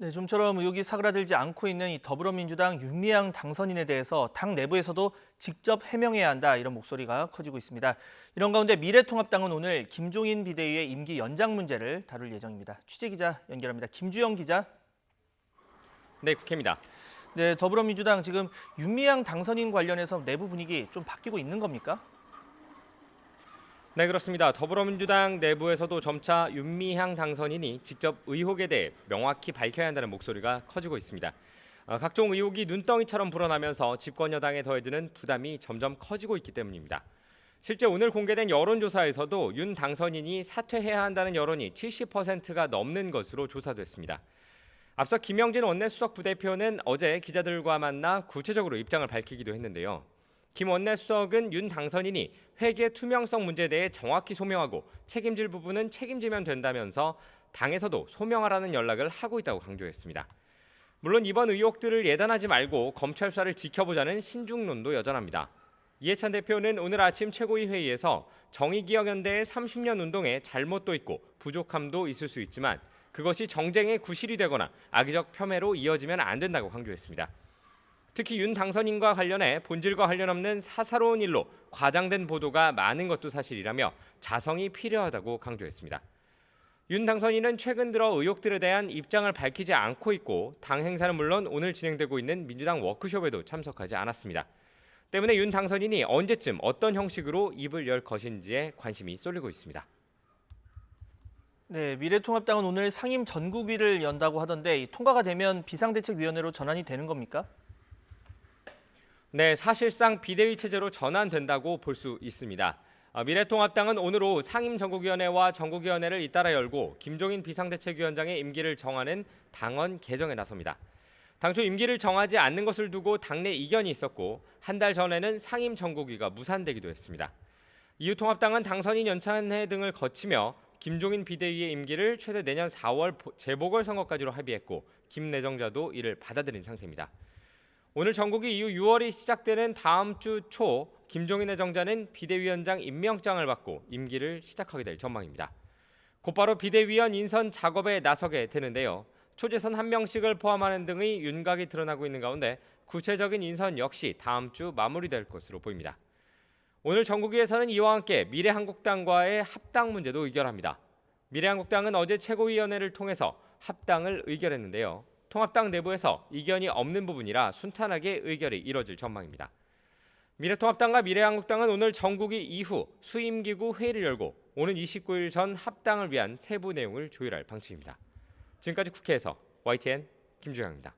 네, 좀처럼 의혹이 사그라들지 않고 있는 이 더불어민주당 윤미향 당선인에 대해서 당 내부에서도 직접 해명해야 한다 이런 목소리가 커지고 있습니다. 이런 가운데 미래통합당은 오늘 김종인 비대위의 임기 연장 문제를 다룰 예정입니다. 취재기자 연결합니다. 김주영 기자. 네, 국회입니다. 네, 더불어민주당 지금 윤미향 당선인 관련해서 내부 분위기 좀 바뀌고 있는 겁니까? 네, 그렇습니다. 더불어민주당 내부에서도 점차 윤미향 당선인이 직접 의혹에 대해 명확히 밝혀야 한다는 목소리가 커지고 있습니다. 각종 의혹이 눈덩이처럼 불어나면서 집권 여당에 더해지는 부담이 점점 커지고 있기 때문입니다. 실제 오늘 공개된 여론조사에서도 윤 당선인이 사퇴해야 한다는 여론이 70%가 넘는 것으로 조사됐습니다. 앞서 김영진 원내수석 부대표는 어제 기자들과 만나 구체적으로 입장을 밝히기도 했는데요. 김 원내수석은 윤 당선인이 회계 투명성 문제에 대해 정확히 소명하고 책임질 부분은 책임지면 된다면서 당에서도 소명하라는 연락을 하고 있다고 강조했습니다. 물론 이번 의혹들을 예단하지 말고 검찰 수사를 지켜보자는 신중론도 여전합니다. 이해찬 대표는 오늘 아침 최고위 회의에서 정의기억연대의 30년 운동에 잘못도 있고 부족함도 있을 수 있지만 그것이 정쟁의 구실이 되거나 악의적 폄훼로 이어지면 안 된다고 강조했습니다. 특히 윤 당선인과 관련해 본질과 관련 없는 사사로운 일로 과장된 보도가 많은 것도 사실이라며 자성이 필요하다고 강조했습니다. 윤 당선인은 최근 들어 의혹들에 대한 입장을 밝히지 않고 있고 당 행사는 물론 오늘 진행되고 있는 민주당 워크숍에도 참석하지 않았습니다. 때문에 윤 당선인이 언제쯤 어떤 형식으로 입을 열 것인지에 관심이 쏠리고 있습니다. 네, 미래통합당은 오늘 상임 전국위를 연다고 하던데 통과가 되면 비상대책위원회로 전환이 되는 겁니까? 네, 사실상 비대위 체제로 전환된다고 볼 수 있습니다. 미래통합당은 오늘 오후 상임전국위원회와 전국위원회를 잇따라 열고 김종인 비상대책위원장의 임기를 정하는 당원 개정에 나섭니다. 당초 임기를 정하지 않는 것을 두고 당내 이견이 있었고 한 달 전에는 상임전국위가 무산되기도 했습니다. 이후 통합당은 당선인 연찬회 등을 거치며 김종인 비대위의 임기를 최대 내년 4월 재보궐선거까지로 합의했고 김 내정자도 이를 받아들인 상태입니다. 오늘 전국이 이후 6월이 시작되는 다음 주 초 김종인 내정자는 비대위원장 임명장을 받고 임기를 시작하게 될 전망입니다. 곧바로 비대위원 인선 작업에 나서게 되는데요. 초재선 1명씩을 포함하는 등의 윤곽이 드러나고 있는 가운데 구체적인 인선 역시 다음 주 마무리될 것으로 보입니다. 오늘 전국위에서는 이와 함께 미래한국당과의 합당 문제도 의결합니다. 미래한국당은 어제 최고위원회를 통해서 합당을 의결했는데요. 통합당 내부에서 이견이 없는 부분이라 순탄하게 의결이 이뤄질 전망입니다. 미래통합당과 미래한국당은 오늘 전국위 이후 수임기구 회의를 열고 오는 29일 전 합당을 위한 세부 내용을 조율할 방침입니다. 지금까지 국회에서 YTN 김주영입니다.